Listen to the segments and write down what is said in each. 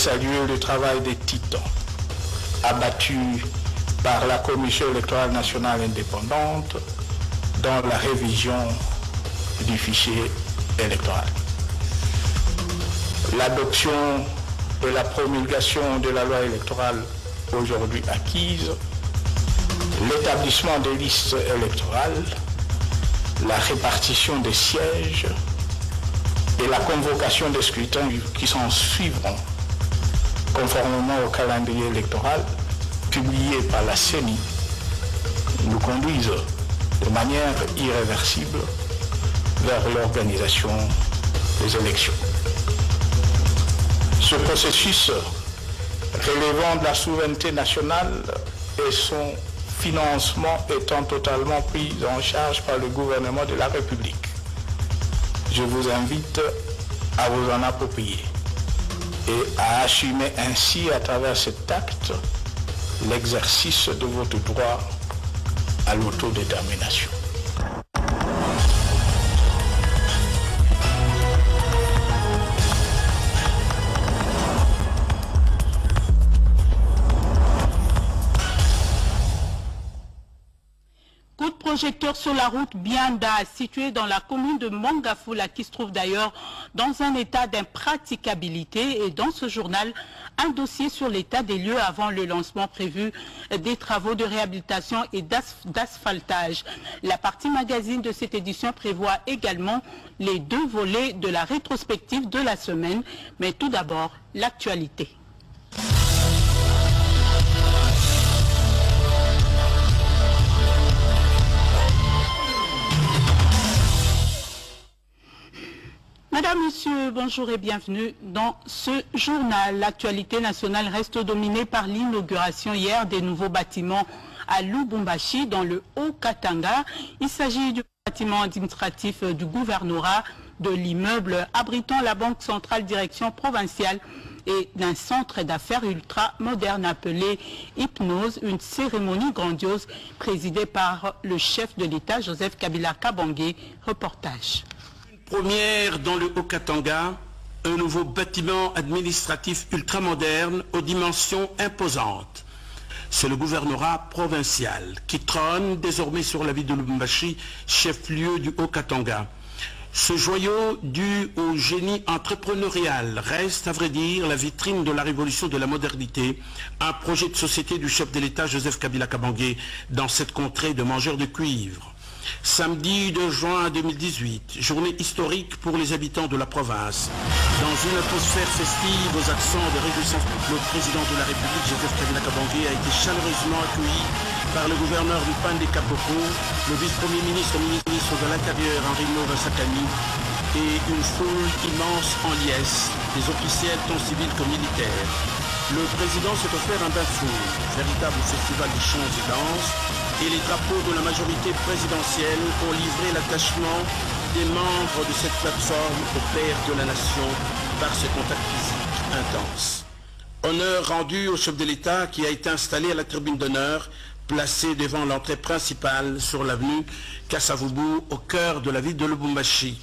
saluer le travail des titans abattus par la Commission électorale nationale indépendante dans la révision du fichier électoral. L'adoption et la promulgation de la loi électorale aujourd'hui acquise, l'établissement des listes électorales, la répartition des sièges et la convocation des scrutins qui s'en suivront conformément au calendrier électoral publié par la CENI nous conduisent de manière irréversible vers l'organisation des élections. Ce processus relevant de la souveraineté nationale et son financement étant totalement pris en charge par le gouvernement de la République. Je vous invite à vous en approprier et à assumer ainsi à travers cet acte l'exercice de votre droit à l'autodétermination. Projecteur sur la route Bianda, située dans la commune de Mangafula, qui se trouve d'ailleurs dans un état d'impraticabilité. Et dans ce journal, un dossier sur l'état des lieux avant le lancement prévu des travaux de réhabilitation et d'asphaltage. La partie magazine de cette édition prévoit également les deux volets de la rétrospective de la semaine. Mais tout d'abord, l'actualité. Madame, Monsieur, bonjour et bienvenue dans ce journal. L'actualité nationale reste dominée par l'inauguration hier des nouveaux bâtiments à Lubumbashi dans le Haut-Katanga. Il s'agit du bâtiment administratif du gouvernorat, de l'immeuble abritant la Banque centrale direction provinciale et d'un centre d'affaires ultra moderne appelé Hypnose, une cérémonie grandiose présidée par le chef de l'État, Joseph Kabila Kabange. Reportage. Première dans le Haut-Katanga, un nouveau bâtiment administratif ultramoderne aux dimensions imposantes. C'est le gouvernorat provincial qui trône désormais sur la ville de Lubumbashi, chef-lieu du Haut-Katanga. Ce joyau dû au génie entrepreneurial reste, à vrai dire, la vitrine de la révolution de la modernité, un projet de société du chef de l'État Joseph Kabila Kabange dans cette contrée de mangeurs de cuivre. Samedi 2 juin 2018, journée historique pour les habitants de la province. Dans une atmosphère festive aux accents de réjouissance, le président de la République, Joseph Kabila Kabange, a été chaleureusement accueilli par le gouverneur du Pan des Kaboko, le vice-premier ministre de l'Intérieur, Henri Nova Sakani, et une foule immense en liesse, des officiels tant civils que militaires. Le président s'est offert un bain-foule, véritable festival de chants et danses, et les drapeaux de la majorité présidentielle ont livré l'attachement des membres de cette plateforme au père de la nation par ce contact physique intense. Honneur rendu au chef de l'État qui a été installé à la tribune d'honneur, placé devant l'entrée principale sur l'avenue Kassavubu, au cœur de la ville de Lubumbashi.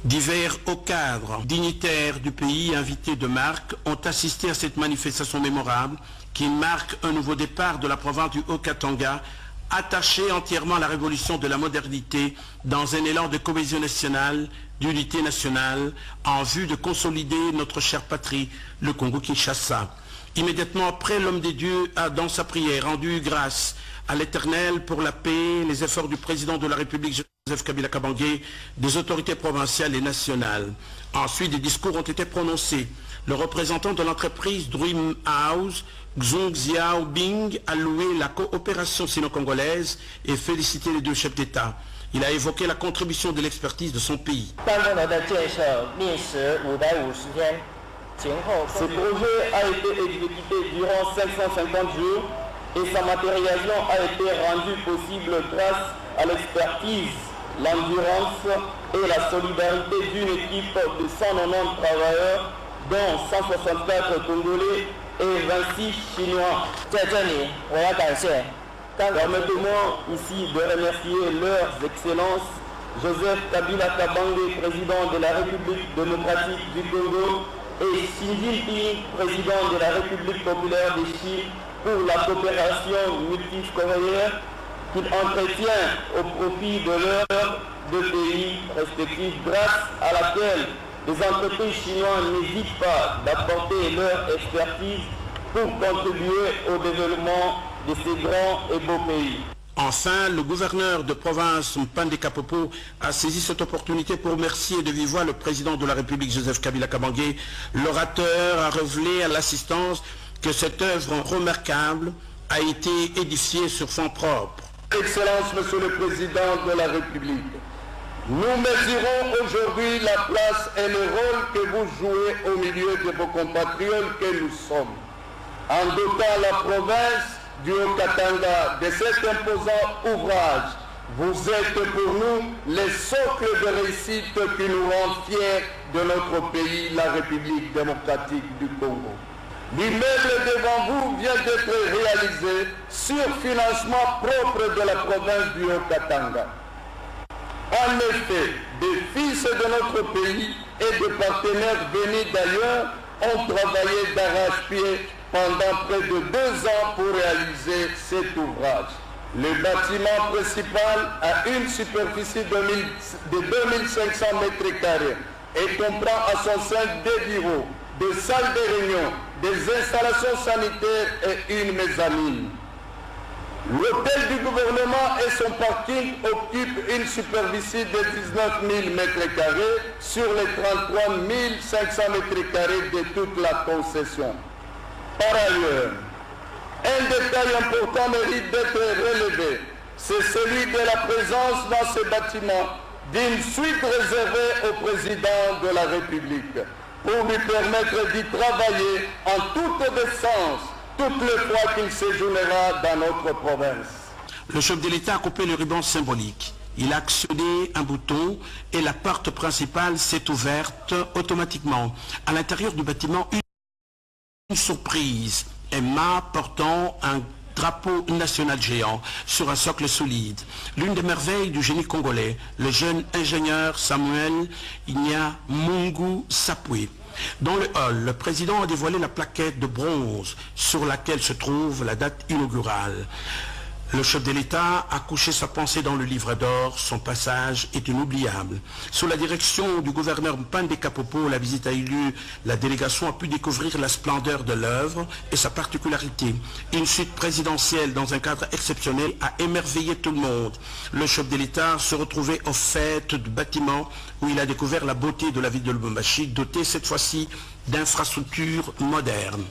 Divers hauts cadres, dignitaires du pays, invités de marque, ont assisté à cette manifestation mémorable qui marque un nouveau départ de la province du Haut-Katanga, attachée entièrement à la révolution de la modernité dans un élan de cohésion nationale, d'unité nationale, en vue de consolider notre chère patrie, le Congo-Kinshasa. Immédiatement après, l'homme des dieux a, dans sa prière, rendu grâce à l'Éternel pour la paix, les efforts du président de la République, Joseph Kabila Kabange, des autorités provinciales et nationales. Ensuite, des discours ont été prononcés. Le représentant de l'entreprise Dream House, Xung Xiaobing, a loué la coopération sino-congolaise et félicité les deux chefs d'État. Il a évoqué la contribution de l'expertise de son pays. Ce projet a été exécuté durant 550 jours et sa matérialisation a été rendue possible grâce à l'expertise, l'endurance et la solidarité d'une équipe de 190 travailleurs, dont 164 Congolais et 26 Chinois. Permettez-moi ici de remercier leurs excellences Joseph Kabila Kabange, président de la République démocratique du Congo, et Xi Jinping, président de la République populaire de Chine, pour la coopération multicoréenne qu'il entretient au profit de leurs deux pays respectifs, grâce à laquelle les entreprises chinoises n'hésitent pas d'apporter leur expertise pour contribuer au développement de ces grands et beaux pays. Enfin, le gouverneur de province Mpande Kapopo a saisi cette opportunité pour remercier de vive voix le président de la République, Joseph Kabila Kabange. L'orateur a révélé à l'assistance que cette œuvre remarquable a été édifiée sur fonds propres. Excellence, Monsieur le Président de la République, nous mesurons aujourd'hui la place et le rôle que vous jouez au milieu de vos compatriotes que nous sommes. En dotant la province du Haut-Katanga de cet imposant ouvrage, vous êtes pour nous les socles de réussite qui nous rendent fiers de notre pays, la République démocratique du Congo. L'immeuble devant vous vient d'être réalisé sur financement propre de la province du Haut-Katanga. En effet, des fils de notre pays et de partenaires venus d'ailleurs ont travaillé d'arrache-pied pendant près de 2 ans pour réaliser cet ouvrage. Le bâtiment principal a une superficie de 2500 m² et comprend à son sein des bureaux, des salles de réunion, des installations sanitaires et une mezzanine. L'hôtel du gouvernement et son parking occupent une superficie de 19 000 m² sur les 33 500 m² de toute la concession. Par ailleurs, un détail important mérite d'être relevé, c'est celui de la présence dans ce bâtiment d'une suite réservée au président de la République pour lui permettre d'y travailler en toute décence toutes les fois qu'il séjournera dans notre province. Le chef de l'État a coupé le ruban symbolique. Il a actionné un bouton et la porte principale s'est ouverte automatiquement. À l'intérieur du bâtiment, une surprise. Emma portant un drapeau national géant sur un socle solide. L'une des merveilles du génie congolais, le jeune ingénieur Samuel Mungu Sapwe. Dans le hall, le président a dévoilé la plaquette de bronze sur laquelle se trouve la date inaugurale. Le chef de l'État a couché sa pensée dans le livre d'or. Son passage est inoubliable. Sous la direction du gouverneur Mpande Kapopo, la visite a eu lieu. La délégation a pu découvrir la splendeur de l'œuvre et sa particularité. Une suite présidentielle dans un cadre exceptionnel a émerveillé tout le monde. Le chef de l'État se retrouvait au fait du bâtiment où il a découvert la beauté de la ville de Lubumbashi, dotée cette fois-ci d'infrastructures modernes.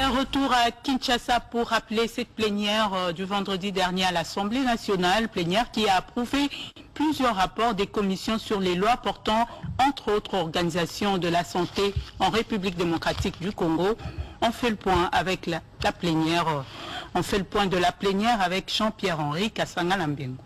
Un retour à Kinshasa pour rappeler cette plénière du vendredi dernier à l'Assemblée nationale, plénière qui a approuvé plusieurs rapports des commissions sur les lois portant entre autres organisations de la santé en République démocratique du Congo. On fait le point avec la plénière, on fait le point de la plénière avec Jean-Pierre-Henri Kasanga-Lambengo.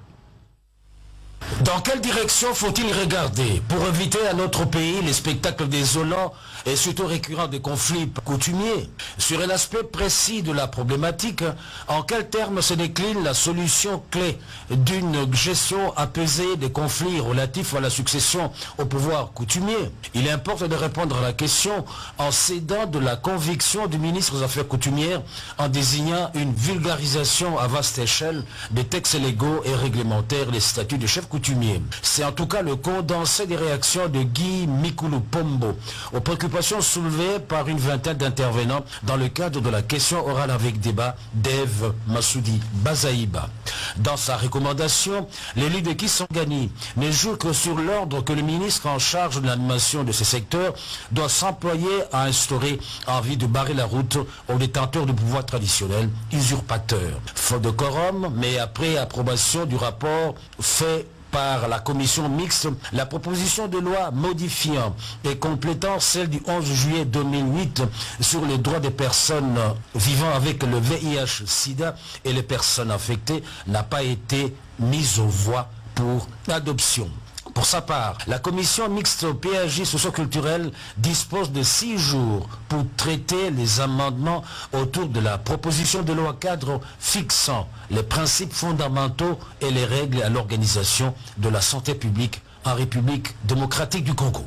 Dans quelle direction faut-il regarder pour éviter à notre pays les spectacles désolants et surtout récurrents des conflits coutumiers? Sur un aspect précis de la problématique, en quels termes se décline la solution clé d'une gestion apaisée des conflits relatifs à la succession au pouvoir coutumier? Il importe de répondre à la question en s'aidant de la conviction du ministre des Affaires coutumières en désignant une vulgarisation à vaste échelle des textes légaux et réglementaires des statuts de chef coutumier. C'est en tout cas le condensé des réactions de Guy Mikulu Pombo aux préoccupations soulevées par une vingtaine d'intervenants dans le cadre de la question orale avec débat d'Ève Massoudi Bazaïba. Dans sa recommandation, l'élu de Kisangani ne joue que sur l'ordre que le ministre en charge de l'animation de ce secteur doit s'employer à instaurer en vue de barrer la route aux détenteurs du pouvoir traditionnel usurpateur. Faute de quorum, mais après approbation du rapport fait par la commission mixte, la proposition de loi modifiant et complétant celle du 11 juillet 2008 sur les droits des personnes vivant avec le VIH-Sida et les personnes affectées n'a pas été mise aux voix pour adoption. Pour sa part, la commission mixte PAJ socio-culturelle dispose de 6 jours pour traiter les amendements autour de la proposition de loi cadre fixant les principes fondamentaux et les règles à l'organisation de la santé publique en République démocratique du Congo.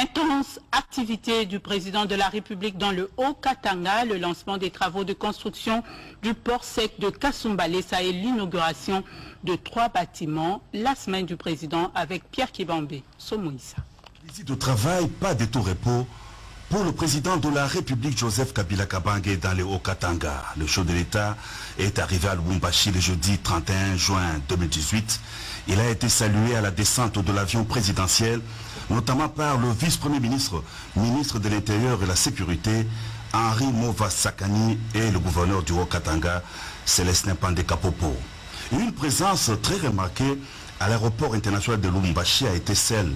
Intense activité du président de la République dans le Haut-Katanga, le lancement des travaux de construction du port sec de Kasumbalesa et l'inauguration de 3 bâtiments la semaine du président avec Pierre Kibambé. Somoïsa. Visite au travail, pas de tout repos pour le président de la République Joseph Kabila Kabange dans le Haut-Katanga. Le chef de l'État est arrivé à Lubumbashi le jeudi 31 juin 2018. Il a été salué à la descente de l'avion présidentiel, notamment par le vice-premier ministre, ministre de l'Intérieur et de la Sécurité, Henri Mova Sakani, et le gouverneur du Haut-Katanga, Célestin Pandekapopo. Une présence très remarquée à l'aéroport international de Lubumbashi a été celle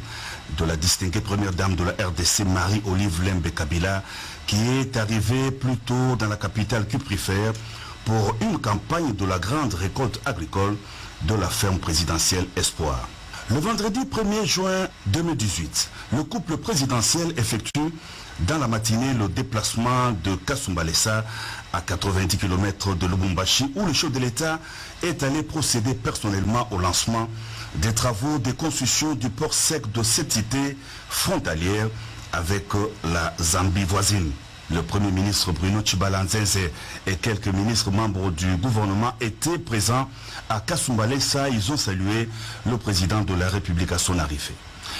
de la distinguée première dame de la RDC, Marie-Olive Lembe Kabila, qui est arrivée plus tôt dans la capitale cuprifère pour une campagne de la grande récolte agricole de la ferme présidentielle Espoir. Le vendredi 1er juin 2018, le couple présidentiel effectue dans la matinée le déplacement de Kasumbalesa à 90 km de Lubumbashi, où le chef de l'État est allé procéder personnellement au lancement des travaux de construction du port sec de cette cité frontalière avec la Zambie voisine. Le Premier ministre Bruno Tshibala-Nzenze et quelques ministres membres du gouvernement étaient présents à Kasumbalesa. Ils ont salué le président de la République à son arrivée.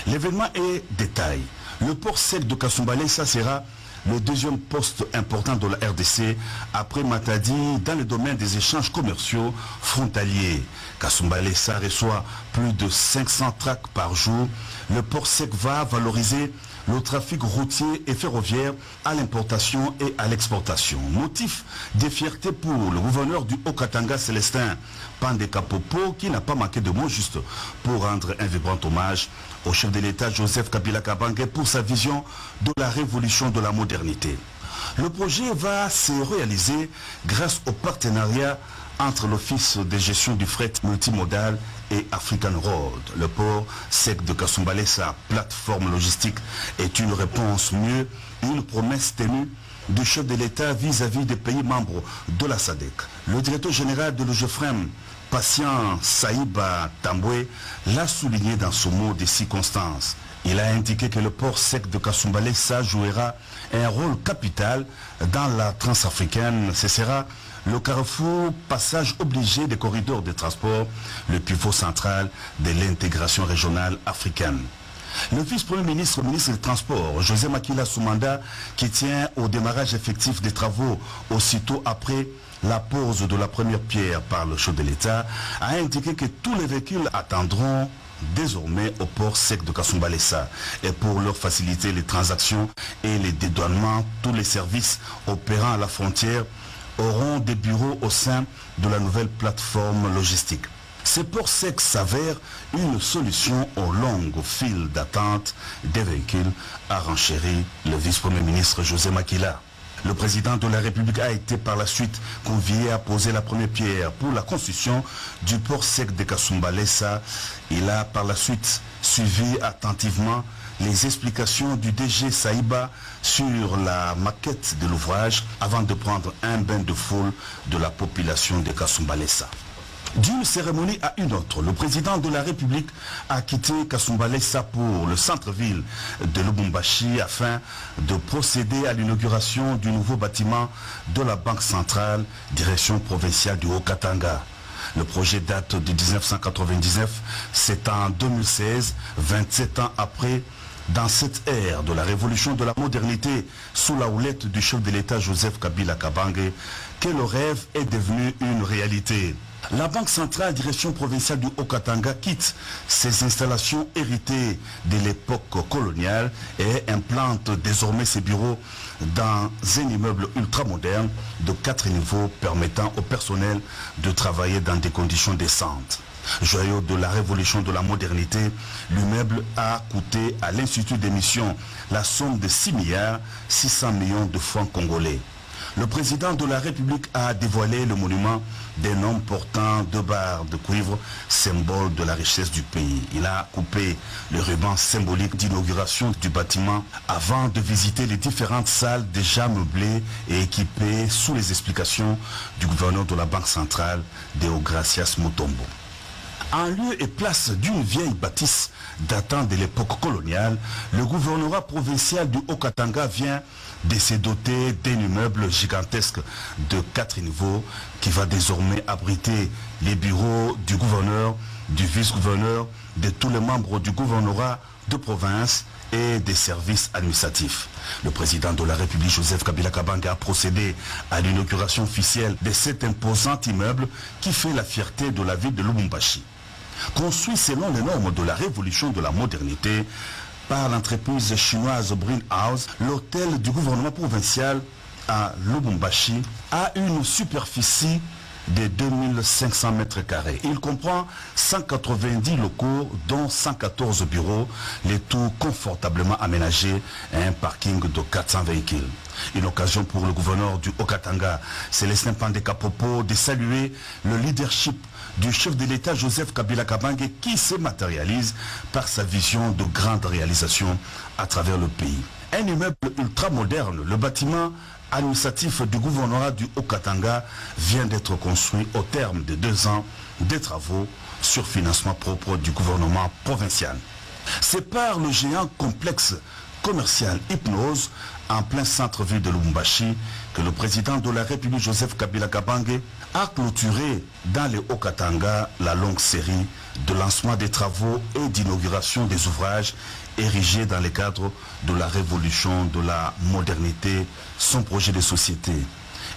L'événement est détail. Le port sec de Kasumbalesa sera le deuxième poste important de la RDC après Matadi dans le domaine des échanges commerciaux frontaliers. Kasumbalesa reçoit plus de 500 tracts par jour. Le port sec va valoriser le trafic routier et ferroviaire à l'importation et à l'exportation. Motif de fierté pour le gouverneur du Haut-Katanga, Célestin Pandekapopo, qui n'a pas manqué de mots justes pour rendre un vibrant hommage au chef de l'État Joseph Kabila Kabange pour sa vision de la révolution de la modernité. Le projet va se réaliser grâce au partenariat entre l'Office de gestion du fret multimodal et African Road. Le port sec de Kasumbalesa, plateforme logistique, est une réponse mieux, une promesse tenue du chef de l'État vis-à-vis des pays membres de la SADC. Le directeur général de l'OGEFREM, Patient Saïba Tamboué, l'a souligné dans ce mot des circonstances. Il a indiqué que le port sec de Kasumbalesa jouera un rôle capital dans la transafricaine. Ce sera le carrefour, passage obligé des corridors de transport, le pivot central de l'intégration régionale africaine. Le vice-premier ministre, ministre des Transports, José Makila Soumanda, qui tient au démarrage effectif des travaux aussitôt après la pose de la première pierre par le chef de l'État, a indiqué que tous les véhicules attendront désormais au port sec de Kasumbalesa. Et pour leur faciliter les transactions et les dédouanements, tous les services opérant à la frontière auront des bureaux au sein de la nouvelle plateforme logistique. Ces ports secs s'avèrent une solution aux longues files d'attente des véhicules, a renchéri le vice-premier ministre José Makila. Le président de la République a été par la suite convié à poser la première pierre pour la construction du port sec de Kasumbalesa. Il a par la suite suivi attentivement les explications du DG Saïba sur la maquette de l'ouvrage avant de prendre un bain de foule de la population de Kasumbalesa. D'une cérémonie à une autre, le président de la République a quitté Kasumbalesa pour le centre-ville de Lubumbashi afin de procéder à l'inauguration du nouveau bâtiment de la Banque centrale, direction provinciale du Haut-Katanga. Le projet date de 1999, c'est en 2016, 27 ans après, dans cette ère de la révolution de la modernité, sous la houlette du chef de l'État Joseph Kabila Kabange, que le rêve est devenu une réalité. La Banque centrale, direction provinciale du Haut-Katanga, quitte ses installations héritées de l'époque coloniale et implante désormais ses bureaux dans un immeuble ultramoderne de 4 niveaux permettant au personnel de travailler dans des conditions décentes. Joyau de la révolution de la modernité, l'immeuble a coûté à l'Institut des missions la somme de 6,6 milliards de francs congolais. Le président de la République a dévoilé le monument d'un homme portant 2 barres de cuivre, symbole de la richesse du pays. Il a coupé le ruban symbolique d'inauguration du bâtiment avant de visiter les différentes salles déjà meublées et équipées sous les explications du gouverneur de la Banque centrale, Deogracias Mutombo. En lieu et place d'une vieille bâtisse datant de l'époque coloniale, le gouvernorat provincial du Haut-Katanga vient de se doter d'un immeuble gigantesque de 4 niveaux qui va désormais abriter les bureaux du gouverneur, du vice-gouverneur, de tous les membres du gouvernorat de province et des services administratifs. Le président de la République, Joseph Kabila Kabange, a procédé à l'inauguration officielle de cet imposant immeuble qui fait la fierté de la ville de Lubumbashi. Construit selon les normes de la révolution de la modernité par l'entreprise chinoise Brin House, l'hôtel du gouvernement provincial à Lubumbashi a une superficie de 2500 mètres carrés. Il comprend 190 locaux, dont 114 bureaux, les tout confortablement aménagés et un parking de 400 véhicules. Une occasion pour le gouverneur du Haut-Katanga, Célestin Pandé Kapopo, de saluer le leadership du chef de l'État Joseph Kabila Kabange qui se matérialise par sa vision de grande réalisation à travers le pays. Un immeuble ultra moderne, le bâtiment administratif du gouvernorat du Haut-Katanga vient d'être construit au terme de 2 ans de travaux sur financement propre du gouvernement provincial. C'est par le géant complexe commercial Hypnose en plein centre-ville de Lubumbashi que le président de la République Joseph Kabila Kabange a clôturé dans le Haut-Katanga la longue série de lancement des travaux et d'inauguration des ouvrages érigés dans le cadre de la révolution de la modernité, son projet de société.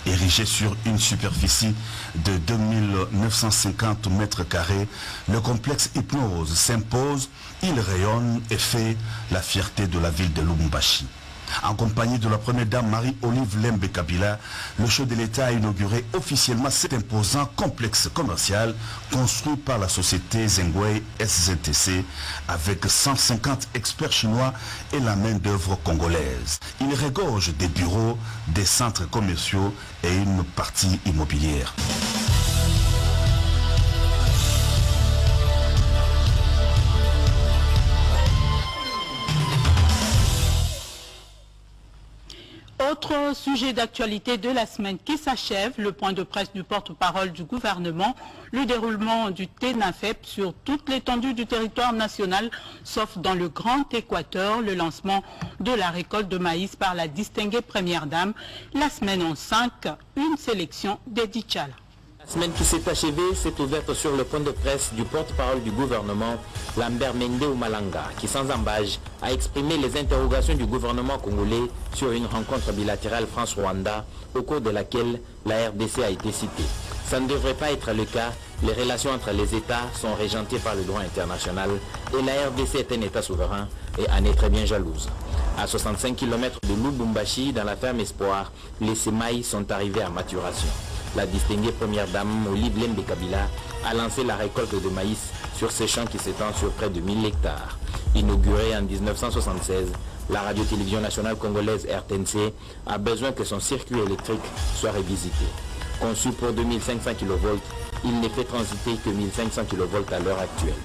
Érigé sur une superficie de 2950 mètres carrés, le complexe Hypnose s'impose, il rayonne et fait la fierté de la ville de Lubumbashi. En compagnie de la première dame Marie-Olive Lembe Kabila, le chef de l'État a inauguré officiellement cet imposant complexe commercial construit par la société Zengwei SZTC avec 150 experts chinois et la main-d'œuvre congolaise. Il regorge des bureaux, des centres commerciaux et une partie immobilière. Autre sujet d'actualité de la semaine qui s'achève, le point de presse du porte-parole du gouvernement, le déroulement du TENAFEP sur toute l'étendue du territoire national, sauf dans le Grand Équateur, le lancement de la récolte de maïs par la distinguée première dame, la semaine en 5, une sélection d'Edith Chala. La semaine qui s'est achevée s'est ouverte sur le point de presse du porte-parole du gouvernement, Lambert Mende Oumalanga, qui sans embâche a exprimé les interrogations du gouvernement congolais sur une rencontre bilatérale France-Rwanda au cours de laquelle la RDC a été citée. Ça ne devrait pas être le cas, les relations entre les États sont régentées par le droit international et la RDC est un État souverain et en est très bien jalouse. À 65 km de Lubumbashi, dans la ferme Espoir, les semailles sont arrivées à maturation. La distinguée première dame, Olive Lembe Kabila, a lancé la récolte de maïs sur ces champs qui s'étendent sur près de 1000 hectares. Inaugurée en 1976, la radio-télévision nationale congolaise RTNC a besoin que son circuit électrique soit révisité. Conçu pour 2500 kV, il ne fait transiter que 1500 kV à l'heure actuelle.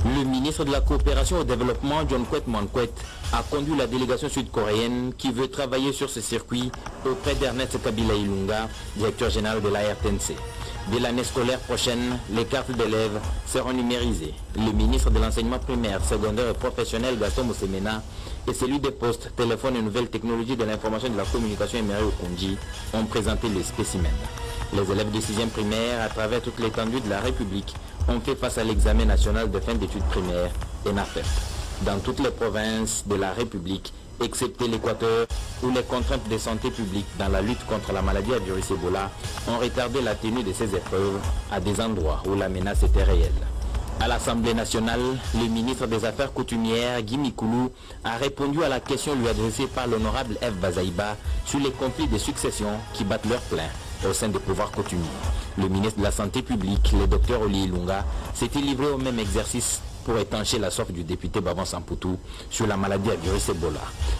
Le ministre de la Coopération au Développement, John Kwet Mankwet, a conduit la délégation sud-coréenne qui veut travailler sur ce circuit auprès d'Ernest Kabila Ilunga, directeur général de la RTNC. Dès l'année scolaire prochaine, les cartes d'élèves seront numérisées. Le ministre de l'enseignement primaire, secondaire et professionnel, Gaston Moussemena, et celui des postes, téléphones et nouvelles technologies de l'information et de la communication, Emery Okunji, ont présenté les spécimens. Les élèves de 6e primaire, à travers toute l'étendue de la République, ont fait face à l'examen national de fin d'études primaires, ENAFEP. Dans toutes les provinces de la République, excepté l'Équateur, où les contraintes de santé publique dans la lutte contre la maladie à virus Ebola ont retardé la tenue de ces épreuves à des endroits où la menace était réelle. À l'Assemblée nationale, le ministre des Affaires coutumières, Guy Mikulu, a répondu à la question lui adressée par l'honorable F. Bazaïba sur les conflits de succession qui battent leur plein au sein des pouvoirs coutumiers. Le ministre de la Santé publique, le docteur Oli Ilunga, s'était livré au même exercice pour étancher la soif du député Baban Sampoutou sur la maladie à virus Ebola.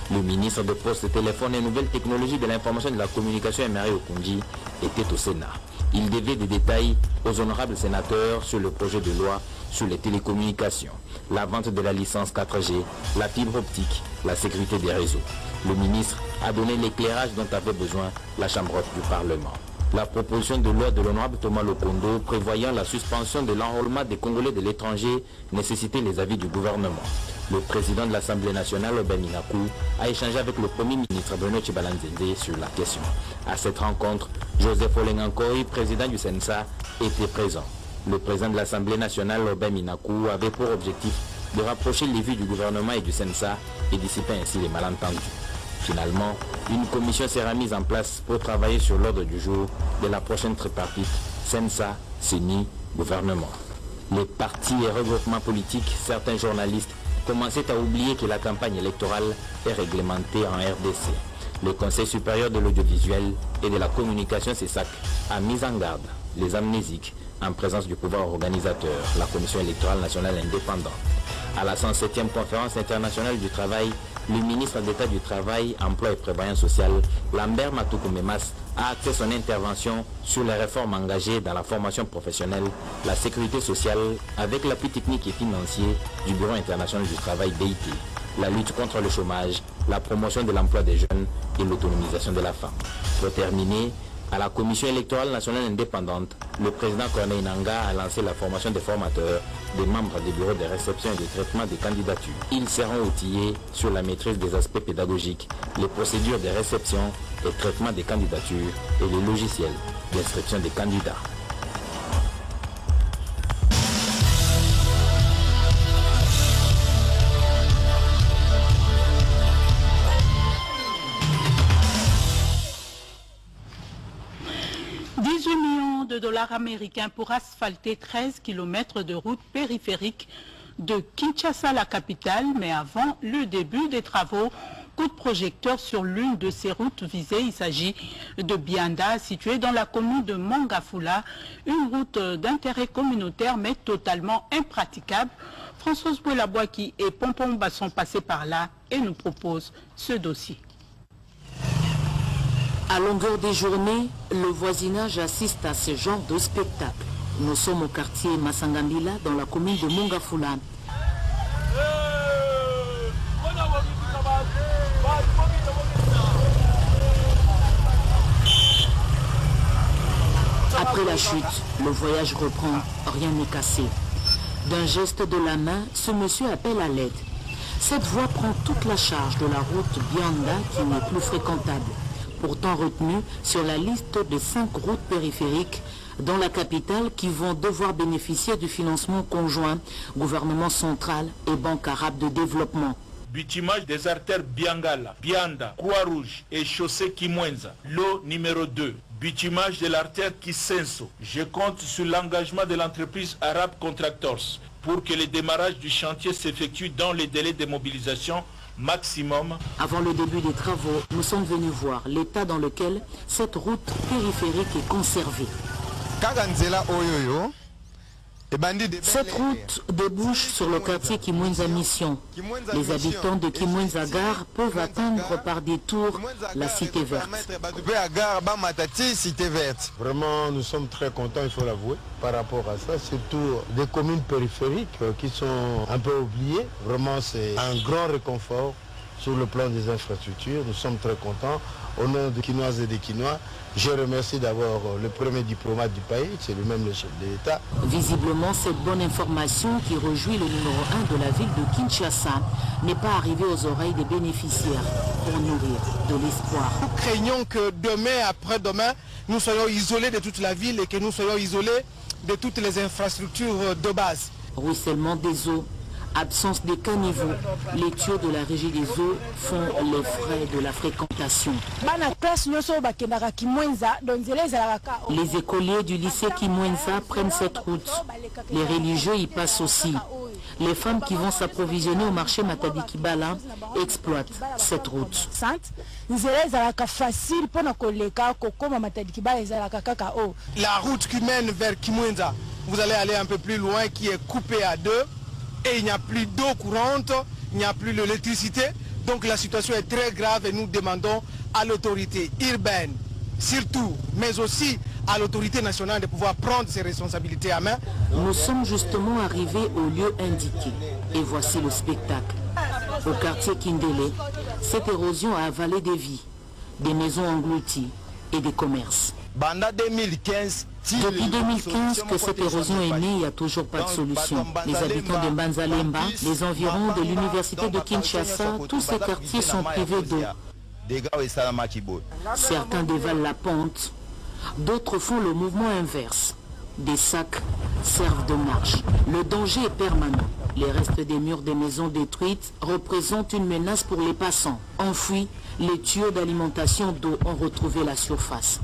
Le ministre de Postes, Téléphone et Nouvelles Technologies de l'Information et de la Communication, Emery Okunji, était au Sénat. Il devait des détails aux honorables sénateurs sur le projet de loi sur les télécommunications, la vente de la licence 4G, la fibre optique, la sécurité des réseaux. Le ministre a donné l'éclairage dont avait besoin la Chambre haute du Parlement. La proposition de loi de l'honorable Thomas Lokondo prévoyant la suspension de l'enrôlement des Congolais de l'étranger nécessitait les avis du gouvernement. Le président de l'Assemblée nationale, Aubin Minakou, a échangé avec le Premier ministre Bruno Tchibalanzende sur la question. À cette rencontre, Joseph Olengankoi, président du CENSA, était présent. Le président de l'Assemblée nationale, Aubin Minakou, avait pour objectif de rapprocher les vues du gouvernement et du CENSA et dissiper ainsi les malentendus. Finalement, une commission sera mise en place pour travailler sur l'ordre du jour de la prochaine tripartite CENSA, CENI, gouvernement. Les partis et regroupements politiques, certains journalistes commençaient à oublier que la campagne électorale est réglementée en RDC. Le Conseil supérieur de l'audiovisuel et de la communication CESAC a mis en garde les amnésiques en présence du pouvoir organisateur, la Commission électorale nationale indépendante. À la 107e conférence internationale du travail, le ministre d'État du Travail, Emploi et Prévoyance sociale, Lambert Matoukou-Memas, a axé son intervention sur les réformes engagées dans la formation professionnelle, la sécurité sociale, avec l'appui technique et financier du Bureau international du travail BIT, la lutte contre le chômage, la promotion de l'emploi des jeunes et l'autonomisation de la femme. Pour terminer, à la Commission électorale nationale indépendante, le président Corneille Nangaa a lancé la formation des formateurs, des membres des bureaux de réception et de traitement des candidatures. Ils seront outillés sur la maîtrise des aspects pédagogiques, les procédures de réception et traitement des candidatures et les logiciels d'inscription des candidats. $18 millions américains pour asphalter 13 km de route périphérique de Kinshasa, la capitale, mais avant le début des travaux, coup de projecteur sur l'une de ces routes visées. Il s'agit de Bianda, située dans la commune de Mongafula, une route d'intérêt communautaire mais totalement impraticable. Françoise Bouelabouaki et Pompomba sont passés par là et nous proposent ce dossier. À longueur des journées, le voisinage assiste à ce genre de spectacle. Nous sommes au quartier Massangambila, dans la commune de Mongafula. Après la chute, le voyage reprend, rien n'est cassé. D'un geste de la main, ce monsieur appelle à l'aide. Cette voie prend toute la charge de la route Bianda qui n'est plus fréquentable. Pourtant retenue sur la liste des 5 routes périphériques dans la capitale qui vont devoir bénéficier du financement conjoint gouvernement central et Banque arabe de développement. Bitumage des artères Biangala, Bianda, Croix-Rouge et chaussée Kimwenza, lot numéro 2. Bitumage de l'artère Kisenso. Je compte sur l'engagement de l'entreprise Arabe Contractors pour que le démarrage du chantier s'effectue dans les délais de mobilisation maximum. Avant le début des travaux, nous sommes venus voir l'état dans lequel cette route périphérique est conservée. Cette route débouche sur le quartier Kimwenza Mission. Les habitants de Kimwenza Gare peuvent atteindre par détour la cité verte. Vraiment, nous sommes très contents, il faut l'avouer, par rapport à ça. Surtout des communes périphériques qui sont un peu oubliées. Vraiment, c'est un grand réconfort sur le plan des infrastructures. Nous sommes très contents. Au nom des Quinoises et des Quinois, je remercie d'abord le premier diplomate du pays, c'est lui-même le chef de l'État. Visiblement, cette bonne information qui réjouit le numéro 1 de la ville de Kinshasa n'est pas arrivée aux oreilles des bénéficiaires pour nourrir de l'espoir. Nous craignons que demain, après-demain, nous soyons isolés de toute la ville et que nous soyons isolés de toutes les infrastructures de base. Ruissellement des eaux, absence des caniveaux, les tuyaux de la régie des eaux font les frais de la fréquentation. Les écoliers du lycée Kimwenza prennent cette route. Les religieux y passent aussi. Les femmes qui vont s'approvisionner au marché Matadi Kibala exploitent cette route. La route qui mène vers Kimwenza, vous allez aller un peu plus loin, qui est coupée à deux. Et il n'y a plus d'eau courante, il n'y a plus d'électricité. Donc la situation est très grave et nous demandons à l'autorité urbaine, surtout, mais aussi à l'autorité nationale de pouvoir prendre ses responsabilités à main. Nous sommes justement arrivés au lieu indiqué. Et voici le spectacle. Au quartier Kindele, cette érosion a avalé des vies, des maisons englouties et des commerces. Depuis 2015 que cette érosion est née, il n'y a toujours pas de solution. Les habitants de Mbanzalemba, les environs de l'université de Kinshasa, tous ces quartiers sont privés d'eau. Certains dévalent la pente, d'autres font le mouvement inverse. Des sacs servent de marche. Le danger est permanent. Les restes des murs des maisons détruites représentent une menace pour les passants. Enfouis, les tuyaux d'alimentation d'eau ont retrouvé la surface.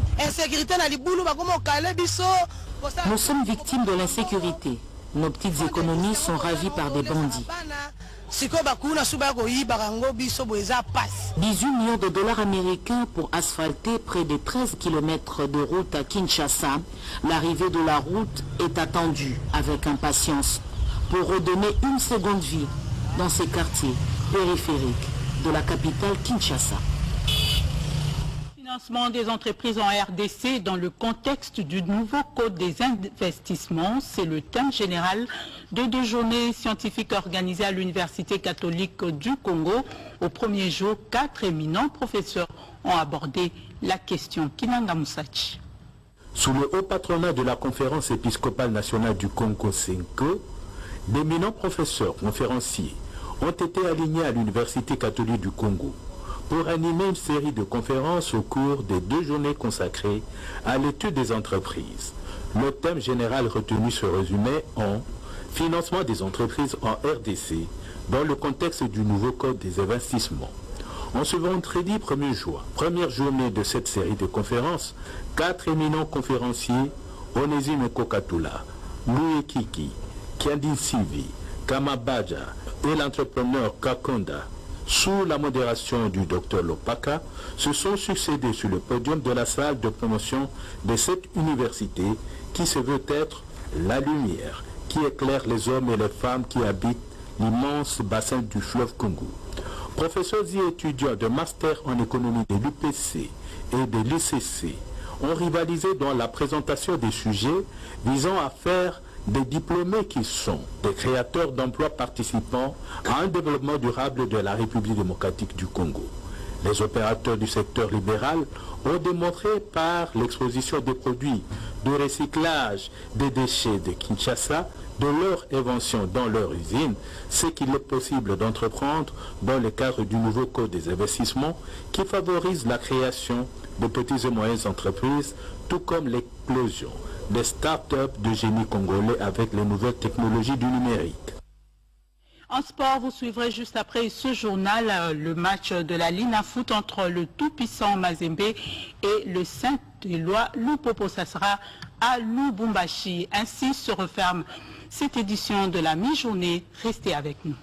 Nous sommes victimes de l'insécurité. Nos petites économies sont ravies par des bandits. 18 millions de dollars américains pour asphalter près de 13 km de route à Kinshasa. L'arrivée de la route est attendue avec impatience pour redonner une seconde vie dans ces quartiers périphériques de la capitale Kinshasa. Financement des entreprises en RDC dans le contexte du nouveau code des investissements, c'est le thème général de 2 journées scientifiques organisées à l'Université catholique du Congo. Au premier jour, 4 éminents professeurs ont abordé la question. Kinanga Moussachi. Sous le haut patronat de la Conférence épiscopale nationale du Congo, CENCO, d'éminents professeurs conférenciers ont été alignés à l'Université catholique du Congo pour animer une série de conférences au cours des 2 journées consacrées à l'étude des entreprises. Le thème général retenu se résumait en « Financement des entreprises en RDC dans le contexte du nouveau code des investissements ». En ce vendredi 1er juin, première journée de cette série de conférences, 4 éminents conférenciers, Onésime Kokatula, Louis Kiki, Kiandi Sivi, Kamabaja et l'entrepreneur Kakonda, sous la modération du Dr Lopaka, se sont succédés sur le podium de la salle de promotion de cette université qui se veut être la lumière qui éclaire les hommes et les femmes qui habitent l'immense bassin du fleuve Congo. Professeurs et étudiants de master en économie de l'UPC et de l'ICC ont rivalisé dans la présentation des sujets visant à faire des diplômés qui sont des créateurs d'emplois participant à un développement durable de la République démocratique du Congo. Les opérateurs du secteur libéral ont démontré par l'exposition des produits de recyclage des déchets de Kinshasa, de leur invention dans leur usine, ce qu'il est possible d'entreprendre dans le cadre du nouveau code des investissements qui favorise la création de petites et moyennes entreprises, tout comme l'éclosion des start-up de génie congolais avec les nouvelles technologies du numérique. En sport, vous suivrez juste après ce journal le match de la Lina Foot entre le tout-puissant Mazembe et le Saint-Éloi Lupopo. Ça sera à Lubumbashi. Ainsi se referme cette édition de la mi-journée. Restez avec nous.